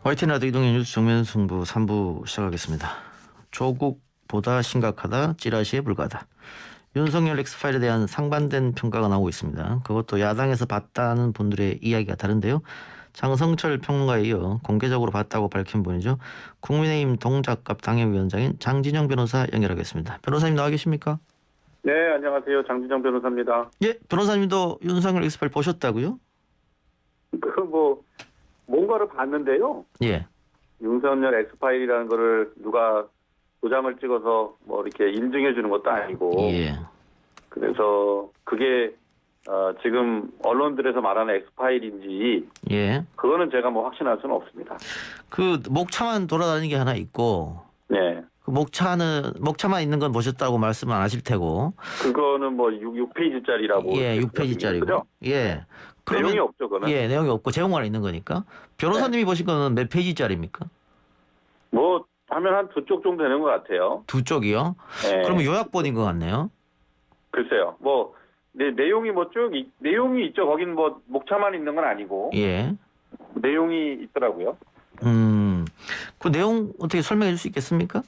YTN 라디오 이동현 뉴스 정면 승부 3부 시작하겠습니다. 조국보다 심각하다, 찌라시에 불과하다. 윤석열 엑스파일에 대한 상반된 평가가 나오고 있습니다. 그것도 야당에서 봤다는 분들의 이야기가 다른데요. 장성철 평론가에 이어 공개적으로 봤다고 밝힌 분이죠. 국민의힘 동작갑 당협위원장인 장진영 변호사 연결하겠습니다. 변호사님 나와 계십니까? 네, 안녕하세요. 장진영 변호사입니다. 예, 변호사님도 윤석열 엑스파일 보셨다고요? 뭔가를 봤는데요. 예. 윤석열 엑스파일이라는 거를 누가 도장을 찍어서 이렇게 인증해 주는 것도 아니고. 예. 그래서 그게 지금 언론들에서 말하는 엑스파일인지. 예. 그거는 제가 확신할 수는 없습니다. 그 목차만 돌아다니는 게 하나 있고. 네. 그 목차만 있는 건 보셨다고 말씀 안 하실 테고. 그거는 6페이지짜리라고. 예, 6페이지짜리고. 예. 그러면, 내용이 없죠, 그거는. 예, 내용이 없고 제목만 있는 거니까. 변호사님이 보신 거는 몇 페이지짜리입니까? 하면 한 2쪽 정도 되는 것 같아요. 2쪽이요? 네. 그러면 요약본인 것 같네요. 글쎄요. 내용이 내용이 있죠. 거긴 목차만 있는 건 아니고. 예. 내용이 있더라고요. 그 내용 어떻게 설명해 줄 수 있겠습니까?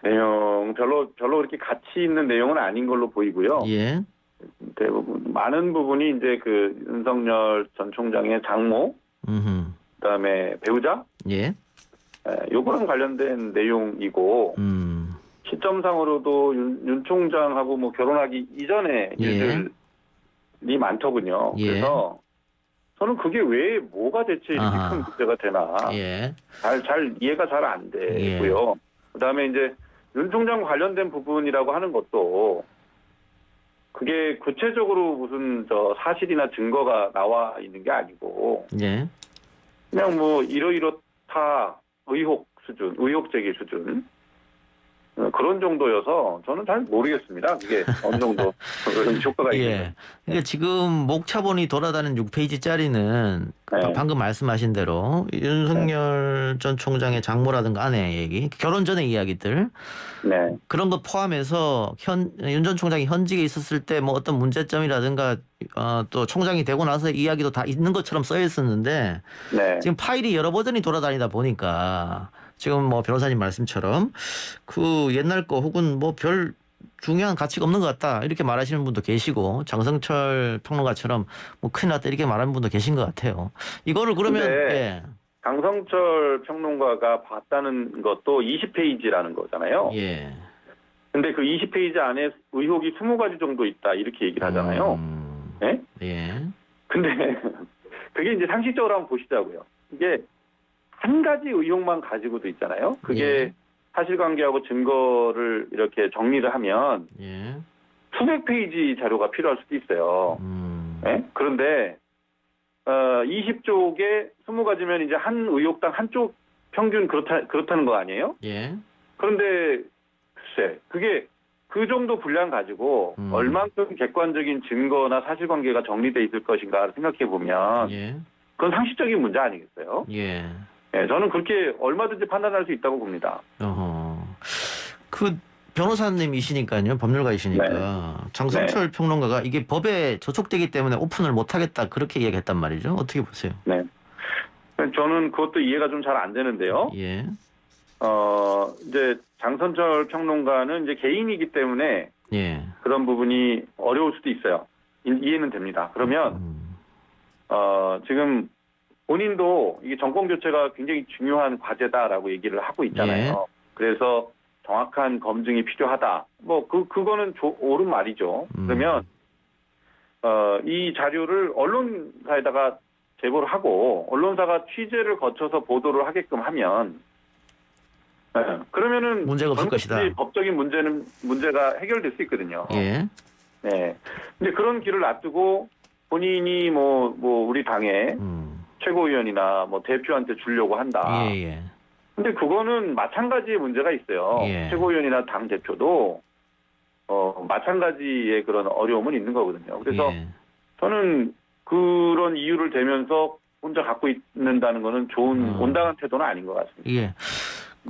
내용 별로 그렇게 가치 있는 내용은 아닌 걸로 보이고요. 예. 대부분 많은 부분이 이제 그 윤석열 전 총장의 장모, 그다음에 배우자, 예. 요거랑 관련된 내용이고 시점상으로도 윤 총장하고 결혼하기 이전에 예. 일들이 많더군요. 예. 그래서 저는 그게 왜 뭐가 대체 이렇게 아하. 큰 문제가 되나 예. 잘 이해가 잘 안 되고요. 그다음에 이제 윤 총장 관련된 부분이라고 하는 것도 그게 구체적으로 무슨 사실이나 증거가 나와 있는 게 아니고 예. 그냥 이러이렇다 의혹 제기 수준 그런 정도여서 저는 잘 모르겠습니다. 그게 어느 정도 효과가 있는지. 예. 그러니까 지금 목차본이 돌아다니는 6페이지짜리는 네. 방금 말씀하신 대로 윤석열 전 총장의 장모라든가 아내 얘기, 결혼 전의 이야기들 네. 그런 거 포함해서 윤 전 총장이 현직에 있었을 때 어떤 문제점이라든가 또 총장이 되고 나서 이야기도 다 있는 것처럼 써 있었는데 네. 지금 파일이 여러 버전이 돌아다니다 보니까 지금 변호사님 말씀처럼 그 옛날 거 혹은 별 중요한 가치가 없는 것 같다 이렇게 말하시는 분도 계시고 장성철 평론가처럼 큰일 났다 이렇게 말하는 분도 계신 것 같아요. 이거를 그러면 근데 장성철 평론가가 봤다는 것도 20페이지라는 거잖아요. 예. 근데 그 20페이지 안에 의혹이 20가지 정도 있다 이렇게 얘기를 하잖아요. 네? 예. 근데 그게 이제 상식적으로 한번 보시자고요. 이게 한 가지 의혹만 가지고도 있잖아요. 그게 예. 사실관계하고 증거를 이렇게 정리를 하면 예. 수백 페이지 자료가 필요할 수도 있어요. 네? 그런데 20쪽에 20가지면 이제 한 의혹당 한쪽 평균 그렇다는 거 아니에요? 예. 그런데 글쎄 그게 그 정도 분량 가지고 얼만큼 객관적인 증거나 사실관계가 정리돼 있을 것인가를 생각해 보면 예. 그건 상식적인 문제 아니겠어요? 예. 네, 저는 그렇게 얼마든지 판단할 수 있다고 봅니다. 그 변호사님이시니까요, 법률가이시니까 네. 장성철 평론가가 이게 법에 저촉되기 때문에 오픈을 못하겠다 그렇게 얘기했단 말이죠. 어떻게 보세요? 네. 저는 그것도 이해가 좀 잘 안 되는데요. 예. 이제 장성철 평론가는 이제 개인이기 때문에 예. 그런 부분이 어려울 수도 있어요. 이해는 됩니다. 그러면 지금 본인도 이게 정권 교체가 굉장히 중요한 과제다라고 얘기를 하고 있잖아요. 예. 그래서 정확한 검증이 필요하다. 그거는 옳은 말이죠. 그러면 이 자료를 언론사에다가 제보를 하고 언론사가 취재를 거쳐서 보도를 하게끔 하면 그러면은 문제가 없을 것이다. 법적인 문제가 해결될 수 있거든요. 예. 네. 근데 그런 길을 놔두고 본인이 우리 당의 최고위원이나 대표한테 주려고 한다. 예. 예. 근데 그거는 마찬가지의 문제가 있어요. 예. 최고위원이나 당 대표도 마찬가지의 그런 어려움은 있는 거거든요. 그래서 예. 저는 그런 이유를 대면서 혼자 갖고 있는다는 거는 좋은 온당한 태도는 아닌 것 같습니다. 예.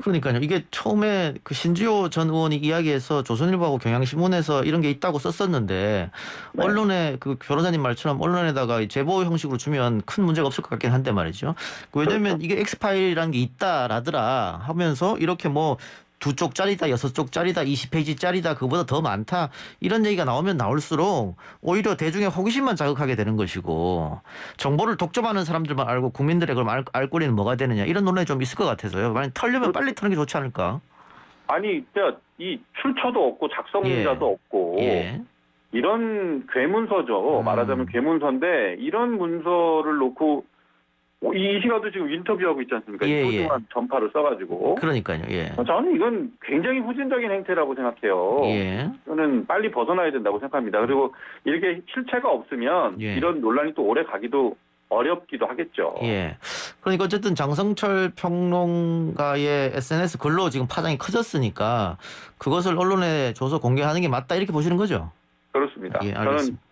그러니까요. 이게 처음에 그 신지호 전 의원이 이야기해서 조선일보하고 경향신문에서 이런 게 있다고 썼었는데 네. 언론에 그 변호사님 말처럼 언론에다가 이 제보 형식으로 주면 큰 문제가 없을 것 같긴 한데 말이죠. 왜냐면 그렇죠. 이게 엑스파일이라는 게 있다라더라 하면서 이렇게 뭐 2쪽짜리다, 6쪽짜리다, 20페이지짜리다, 그보다 더 많다 이런 얘기가 나오면 나올수록 오히려 대중의 호기심만 자극하게 되는 것이고 정보를 독점하는 사람들만 알고 국민들의 그럼 알 권리는 뭐가 되느냐 이런 논란이 좀 있을 것 같아서요. 만약 털려면 빨리 터는 게 좋지 않을까? 아니, 진짜 이 출처도 없고 작성자도 예. 없고 예. 이런 괴문서죠. 말하자면 괴문서인데 이런 문서를 놓고 이 시간도 지금 인터뷰하고 있지 않습니까? 예, 이 소중한 전파를 써가지고. 그러니까요. 예. 저는 이건 굉장히 후진적인 행태라고 생각해요. 예. 저는 빨리 벗어나야 된다고 생각합니다. 그리고 이렇게 실체가 없으면 예. 이런 논란이 또 오래 가기도 어렵기도 하겠죠. 예. 그러니까 어쨌든 장성철 평론가의 SNS 글로 지금 파장이 커졌으니까 그것을 언론에 줘서 공개하는 게 맞다 이렇게 보시는 거죠? 그렇습니다. 예, 저는 알겠습니다.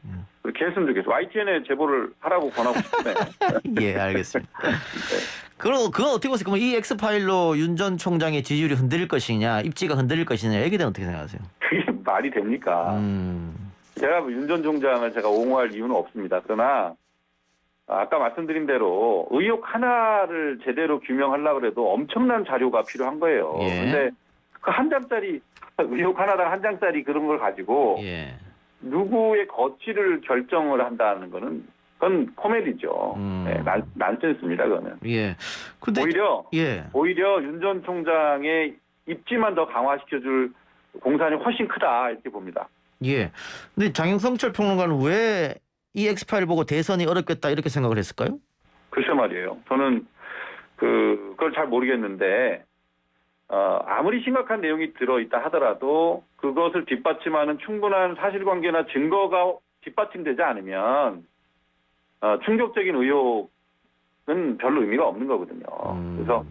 그렇게 했으면 좋겠어요. YTN에 제보를 하라고 권하고 싶네. 예, 알겠습니다. 그건 어떻게 보세요? 그럼 이 엑스파일로 윤 전 총장의 지지율이 흔들릴 것이냐, 입지가 흔들릴 것이냐, 여기에 대한 어떻게 생각하세요? 그게 말이 됩니까? 제가 윤 전 총장을 제가 옹호할 이유는 없습니다. 그러나 아까 말씀드린 대로 의혹 하나를 제대로 규명하려고 해도 엄청난 자료가 필요한 거예요. 예. 근데 그 한 장짜리 의혹 하나당 한 장짜리 그런 걸 가지고 예. 누구의 거취를 결정을 한다는 거는 그건 코미디죠. 네, 난센스입니다, 그거는. 예. 근데 오히려 윤 전 총장의 입지만 더 강화시켜줄 공산이 훨씬 크다 이렇게 봅니다. 예. 근데 장성철 평론가는 왜 이 엑스파일 보고 대선이 어렵겠다 이렇게 생각을 했을까요? 글쎄 말이에요. 저는 그걸 잘 모르겠는데 아무리 심각한 내용이 들어있다 하더라도 그것을 뒷받침하는 충분한 사실관계나 증거가 뒷받침되지 않으면 충격적인 의혹은 별로 의미가 없는 거거든요. 그래서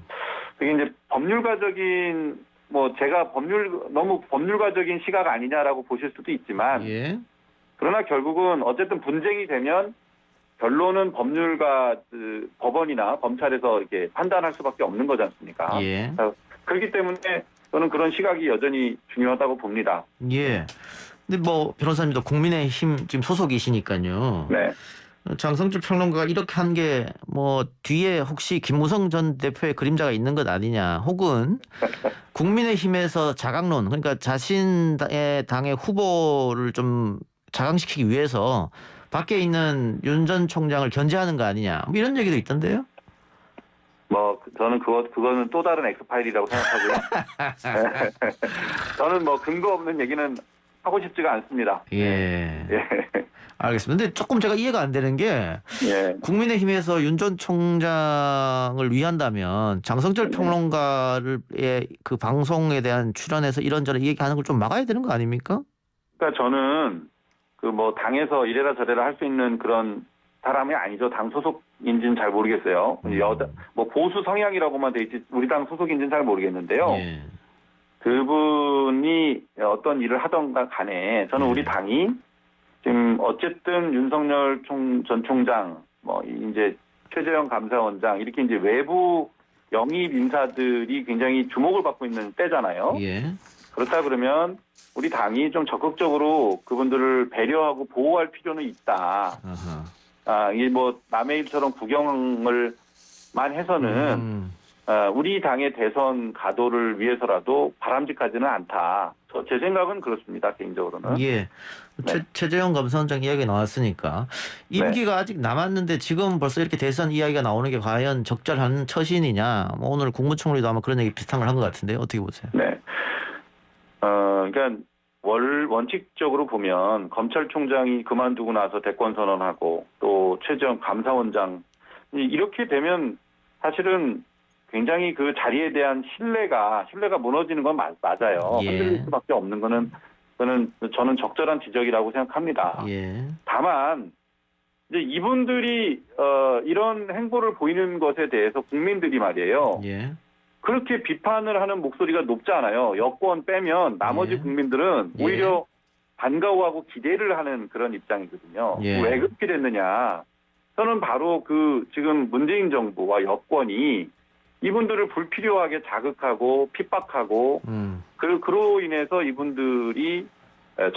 그게 이제 법률가적인 제가 너무 법률가적인 시각 아니냐라고 보실 수도 있지만 예. 그러나 결국은 어쨌든 분쟁이 되면 결론은 법률가 법원이나 검찰에서 이렇게 판단할 수밖에 없는 거지 않습니까? 예. 그렇기 때문에 저는 그런 시각이 여전히 중요하다고 봅니다. 예. 근데 변호사님도 국민의힘 지금 소속이시니까요. 네. 장성철 평론가가 이렇게 한 게 뒤에 혹시 김무성 전 대표의 그림자가 있는 것 아니냐, 혹은 국민의힘에서 자강론, 그러니까 자신의 당의 후보를 좀 자강시키기 위해서 밖에 있는 윤 전 총장을 견제하는 거 아니냐, 이런 얘기도 있던데요. 저는 그거는 또 다른 엑스파일이라고 생각하고요. 저는 근거 없는 얘기는 하고 싶지가 않습니다. 예. 예. 알겠습니다. 근데 조금 제가 이해가 안 되는 게 예. 국민의힘에서 윤 전 총장을 위한다면 장성철 평론가의 그 방송에 대한 출연에서 이런저런 얘기하는 걸 좀 막아야 되는 거 아닙니까? 그러니까 저는 당에서 이래라 저래라 할 수 있는 그런 사람이 아니죠. 당 소속인지는 잘 모르겠어요. 보수 성향이라고만 돼 있지 우리 당 소속인지는 잘 모르겠는데요. 예. 그분이 어떤 일을 하던가 간에 저는 우리 당이 지금 어쨌든 윤석열 전 총장, 이제 최재형 감사원장 이렇게 이제 외부 영입 인사들이 굉장히 주목을 받고 있는 때잖아요. 예. 그렇다 그러면 우리 당이 좀 적극적으로 그분들을 배려하고 보호할 필요는 있다. 이게 남의 일처럼 구경을만 해서는 우리 당의 대선 가도를 위해서라도 바람직하지는 않다. 제 생각은 그렇습니다. 개인적으로는. 예. 네. 최재형 감사원장 이야기 나왔으니까 임기가 아직 남았는데 지금 벌써 이렇게 대선 이야기가 나오는 게 과연 적절한 처신이냐. 오늘 국무총리도 아마 그런 얘기 비슷한 걸 한 것 같은데요. 어떻게 보세요? 네. 그러니까 원칙적으로 보면 검찰총장이 그만두고 나서 대권 선언하고 또 최재형 감사원장 이렇게 되면 사실은 굉장히 그 자리에 대한 신뢰가 무너지는 건 맞아요. 예. 흔들릴 수밖에 없는 거는 저는 적절한 지적이라고 생각합니다. 예. 다만 이제 이분들이 이런 행보를 보이는 것에 대해서 국민들이 말이에요. 예. 그렇게 비판을 하는 목소리가 높지 않아요. 여권 빼면 나머지 예. 국민들은 오히려 반가워하고 기대를 하는 그런 입장이거든요. 예. 왜 그렇게 됐느냐? 저는 바로 지금 문재인 정부와 여권이 이분들을 불필요하게 자극하고 핍박하고 그로 인해서 이분들이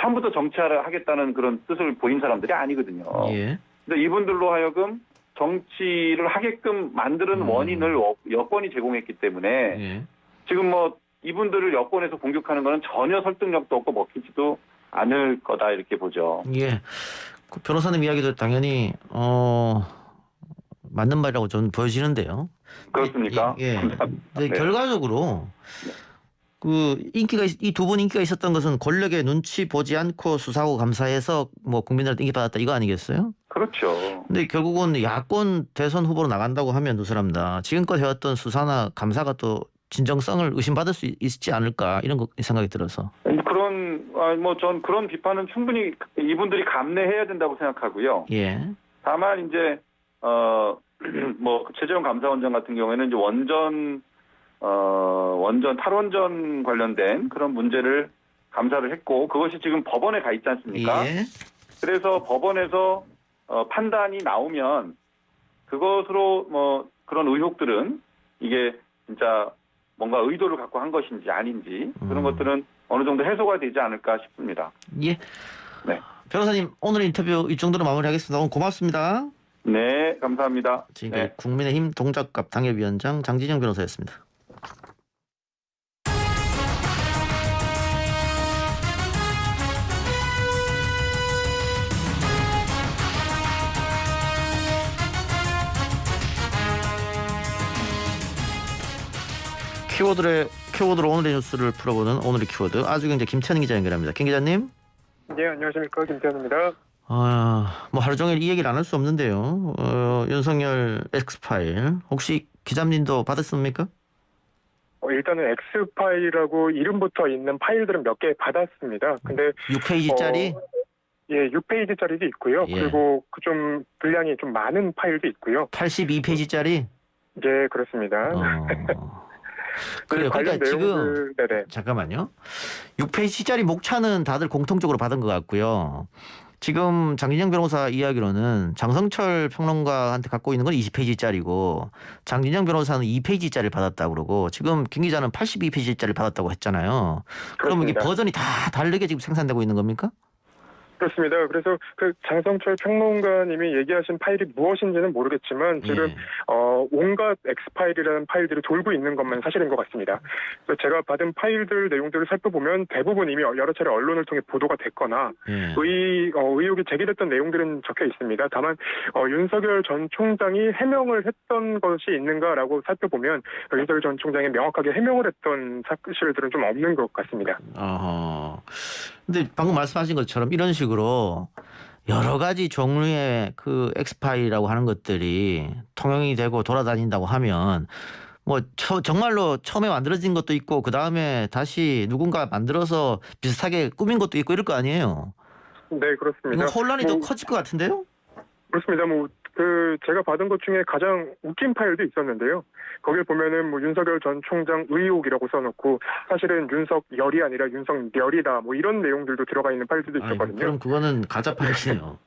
처음부터 정치를 하겠다는 그런 뜻을 보인 사람들이 아니거든요. 예. 근데 이분들로 하여금 정치를 하게끔 만드는 원인을 여권이 제공했기 때문에 예. 지금 뭐 이분들을 여권에서 공격하는 거는 전혀 설득력도 없고 먹히지도 않을 거다 이렇게 보죠. 예. 그 변호사님 이야기도 당연히 맞는 말이라고 저는 보여지는데요. 그렇습니까? 예. 감사합니다. 근데 네. 결과적으로 그 이 두 분 인기가 있었던 것은 권력의 눈치 보지 않고 수사하고 감사해서 뭐 국민들한테 인기 받았다 이거 아니겠어요? 그렇죠. 근데 결국은 야권 대선 후보로 나간다고 하면 두 사람 다 지금껏 해왔던 수사나 감사가 또 진정성을 의심받을 수 있지 않을까 이런 생각이 들어서. 전 그런 비판은 충분히 이분들이 감내해야 된다고 생각하고요. 예. 다만 이제 뭐 최재형 감사원장 같은 경우에는 이제 원전 탈원전 관련된 그런 문제를 감사를 했고 그것이 지금 법원에 가 있지 않습니까? 예. 그래서 법원에서 판단이 나오면 그것으로 뭐 그런 의혹들은 이게 진짜 뭔가 의도를 갖고 한 것인지 아닌지 그런 것들은 어느 정도 해소가 되지 않을까 싶습니다. 예. 네. 변호사님 오늘 인터뷰 이 정도로 마무리하겠습니다. 오늘 고맙습니다. 네, 감사합니다. 지금까지 네. 국민의힘 동작갑 당협위원장 장진영 변호사였습니다. 키워드로 오늘의 뉴스를 풀어보는 오늘의 키워드 아주경제 김태현 기자 연결합니다. 김 기자님. 네, 안녕하십니까. 김태현입니다. 뭐 하루 종일 이 얘기를 안 할 수 없는데요. 윤석열 X파일 혹시 기자님도 받았습니까? 일단은 X파일이라고 이름부터 있는 파일들은 몇 개 받았습니다. 근데 6페이지짜리? 예, 6페이지짜리도 있고요. 예. 그리고 그 좀 분량이 좀 많은 파일도 있고요. 82페이지짜리? 예, 그렇습니다. 그래요. 관련 그러니까 지금 네네. 잠깐만요. 6페이지짜리 목차는 다들 공통적으로 받은 것 같고요. 지금 장진영 변호사 이야기로는 장성철 평론가한테 갖고 있는 건 20페이지짜리고 장진영 변호사는 2페이지짜리를 받았다고 그러고 지금 김 기자는 82페이지짜리를 받았다고 했잖아요. 그럼 이게 그렇습니다. 버전이 다 다르게 지금 생산되고 있는 겁니까? 그렇습니다. 그래서 그 장성철 평론가님이 얘기하신 파일이 무엇인지는 모르겠지만 지금 예. 온갖 X파일이라는 파일들이 돌고 있는 것만 사실인 것 같습니다. 그래서 제가 받은 파일들 내용들을 살펴보면 대부분 이미 여러 차례 언론을 통해 보도가 됐거나 예. 의혹이 제기됐던 내용들은 적혀 있습니다. 다만 윤석열 전 총장이 해명을 했던 것이 있는가라고 살펴보면 윤석열 전 총장이 명확하게 해명을 했던 사실들은 좀 없는 것 같습니다. 근데 방금 말씀하신 것처럼 이런 식으로 여러 가지 종류의 그 X파일이라고 하는 것들이 통용이 되고 돌아다닌다고 하면 뭐 정말로 처음에 만들어진 것도 있고 그 다음에 다시 누군가 만들어서 비슷하게 꾸민 것도 있고 이럴 거 아니에요. 네, 그렇습니다. 이건 혼란이 더 커질 것 같은데요? 그렇습니다. 제가 받은 것 중에 가장 웃긴 파일도 있었는데요. 거기에 보면은 윤석열 전 총장 의혹이라고 써놓고 사실은 윤석열이 아니라 윤석열이다 이런 내용들도 들어가 있는 파일들도 있었거든요. 그럼 그거는 가짜 파일이네요.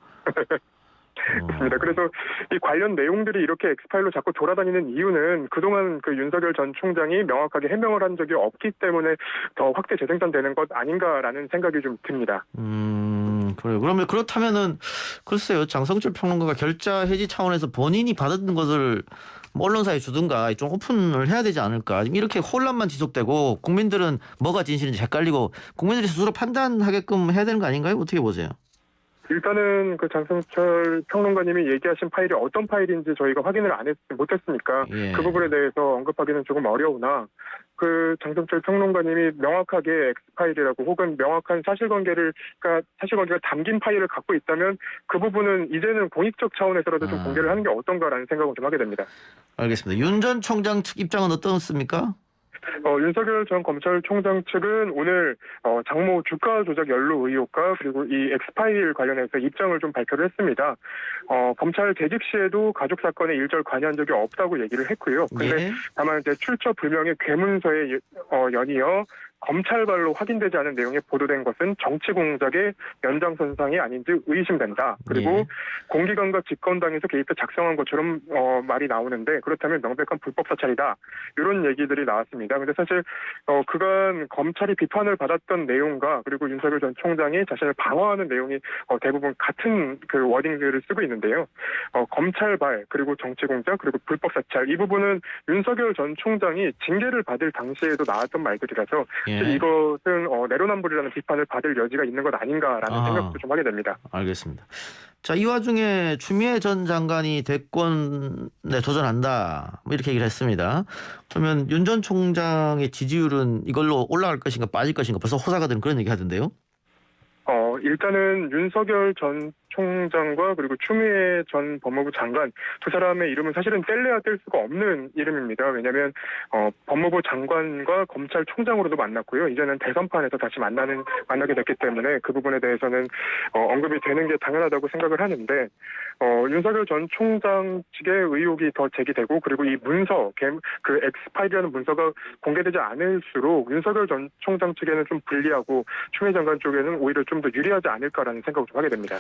그렇습니다. 그래서 이 관련 내용들이 이렇게 X파일로 자꾸 돌아다니는 이유는 그동안 그 윤석열 전 총장이 명확하게 해명을 한 적이 없기 때문에 더 확대 재생산되는 것 아닌가라는 생각이 좀 듭니다. 그래요. 그러면 그렇다면은 글쎄요. 장성철 평론가가 결자 해지 차원에서 본인이 받은 것을 언론사에 주든가 좀 오픈을 해야 되지 않을까. 지금 이렇게 혼란만 지속되고 국민들은 뭐가 진실인지 헷갈리고 국민들이 스스로 판단하게끔 해야 되는 거 아닌가요? 어떻게 보세요? 일단은 그 장성철 평론가님이 얘기하신 파일이 어떤 파일인지 저희가 확인을 못했으니까 예. 그 부분에 대해서 언급하기는 조금 어려우나 그 장성철 평론가님이 명확하게 X파일이라고 혹은 명확한 사실관계가 담긴 파일을 갖고 있다면 그 부분은 이제는 공익적 차원에서라도 좀 공개를 하는 게 어떤가라는 생각을 좀 하게 됩니다. 알겠습니다. 윤 전 총장 측 입장은 어떻습니까? 윤석열 전 검찰총장 측은 오늘 장모 주가 조작 연루 의혹과 그리고 이 X파일 관련해서 입장을 좀 발표를 했습니다. 검찰 재직 시에도 가족 사건에 일절 관여한 적이 없다고 얘기를 했고요. 근데 예. 다만 이제 출처 불명의 괴문서에 연이어 검찰발로 확인되지 않은 내용이 보도된 것은 정치 공작의 연장선상이 아닌지 의심된다. 그리고 예. 공기관과 집권당에서 개입해 작성한 것처럼 말이 나오는데 그렇다면 명백한 불법 사찰이다. 이런 얘기들이 나왔습니다. 근데 사실 그간 검찰이 비판을 받았던 내용과 그리고 윤석열 전 총장이 자신을 방어하는 내용이 대부분 같은 그 워딩들을 쓰고 있는데요. 검찰발 그리고 정치 공작 그리고 불법 사찰 이 부분은 윤석열 전 총장이 징계를 받을 당시에도 나왔던 말들이라서 예. 이것은 내로남불이라는 비판을 받을 여지가 있는 것 아닌가라는 생각도 좀 하게 됩니다. 알겠습니다. 자, 이 와중에 추미애 전 장관이 대권에 도전한다. 뭐 이렇게 얘기를 했습니다. 그러면 윤 전 총장의 지지율은 이걸로 올라갈 것인가 빠질 것인가 벌써 호사가 된 그런 얘기 하던데요. 일단은 윤석열 전 총장과 그리고 추미애 전 법무부 장관 두 사람의 이름은 사실은 뗄래야 뗄 수가 없는 이름입니다. 왜냐하면 법무부 장관과 검찰총장으로도 만났고요. 이제는 대선판에서 다시 만나게 됐기 때문에 그 부분에 대해서는 언급이 되는 게 당연하다고 생각을 하는데 윤석열 전 총장 측의 의혹이 더 제기되고 그리고 이 문서, 그 엑스파일이라는 문서가 공개되지 않을수록 윤석열 전 총장 측에는 좀 불리하고 추미애 장관 쪽에는 오히려 좀 더 유리하지 않을까라는 생각을 좀 하게 됩니다.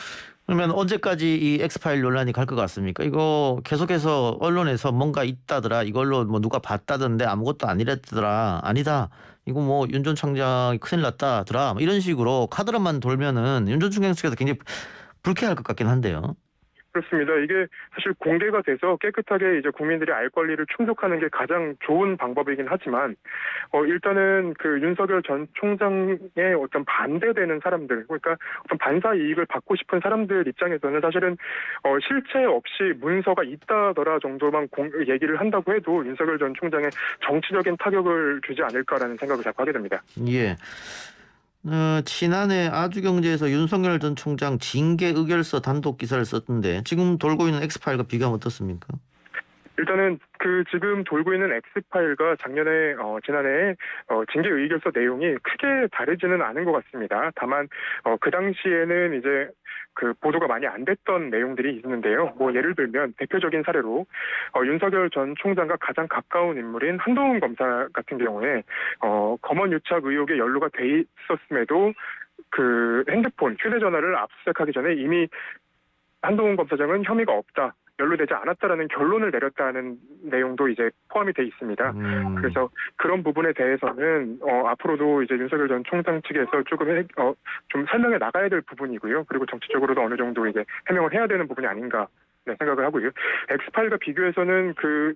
그러면 언제까지 이 엑스파일 논란이 갈 것 같습니까? 이거 계속해서 언론에서 뭔가 있다더라. 이걸로 뭐 누가 봤다던데 아무것도 아니랬더라. 아니다. 이거 뭐 윤 전 총장이 큰일 났다더라. 뭐 이런 식으로 카드로만 돌면은 윤 전 총장 측에서 굉장히 불쾌할 것 같긴 한데요. 그렇습니다. 이게 사실 공개가 돼서 깨끗하게 이제 국민들이 알 권리를 충족하는 게 가장 좋은 방법이긴 하지만 일단은 그 윤석열 전 총장의 어떤 반대되는 사람들, 그러니까 어떤 반사 이익을 받고 싶은 사람들 입장에서는 사실은 실체 없이 문서가 있다더라 정도만 얘기를 한다고 해도 윤석열 전 총장의 정치적인 타격을 주지 않을까라는 생각을 자꾸 하게 됩니다. 예. 지난해 아주경제에서 윤석열 전 총장 징계 의결서 단독 기사를 썼던데 지금 돌고 있는 엑스파일과 비교하면 어떻습니까? 일단은 그 지금 돌고 있는 엑스파일과 지난해 징계 의결서 내용이 크게 다르지는 않은 것 같습니다. 다만 그 당시에는 이제 그 보도가 많이 안 됐던 내용들이 있는데요. 뭐 예를 들면 대표적인 사례로 윤석열 전 총장과 가장 가까운 인물인 한동훈 검사 같은 경우에 검언 유착 의혹에 연루가 돼 있었음에도 그 핸드폰, 휴대전화를 압수수색하기 전에 이미 한동훈 검사장은 혐의가 없다. 연루되지 않았다라는 결론을 내렸다는 내용도 이제 포함이 돼 있습니다. 그래서 그런 부분에 대해서는 앞으로도 이제 윤석열 전 총장 측에서 조금 좀 설명해 나가야 될 부분이고요. 그리고 정치적으로도 어느 정도 이제 해명을 해야 되는 부분이 아닌가 생각을 하고요. 엑스파일과 비교해서는 그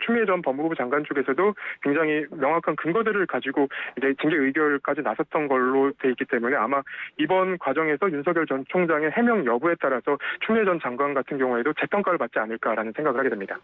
추미애 전 법무부 장관 쪽에서도 굉장히 명확한 근거들을 가지고 이제 징계 의결까지 나섰던 걸로 돼 있기 때문에 아마 이번 과정에서 윤석열 전 총장의 해명 여부에 따라서 추미애 전 장관 같은 경우에도 재평가를 받지 않을까라는 생각을 하게 됩니다.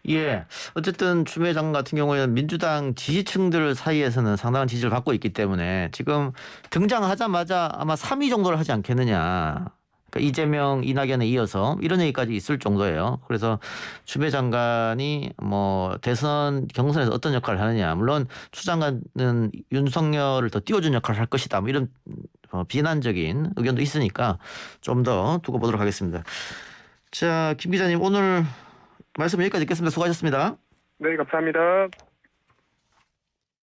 예. 어쨌든 추미애 장관 같은 경우에는 민주당 지지층들 사이에서는 상당한 지지를 받고 있기 때문에 지금 등장하자마자 아마 3위 정도를 하지 않겠느냐. 그러니까 이재명, 이낙연에 이어서 이런 얘기까지 있을 정도예요. 그래서 추미애 장관이 뭐 대선 경선에서 어떤 역할을 하느냐. 물론 추 장관은 윤석열을 더 띄워준 역할을 할 것이다. 뭐 이런 비난적인 의견도 있으니까 좀 더 두고 보도록 하겠습니다. 자, 김 기자님 오늘 말씀 여기까지 듣겠습니다. 수고하셨습니다. 네, 감사합니다.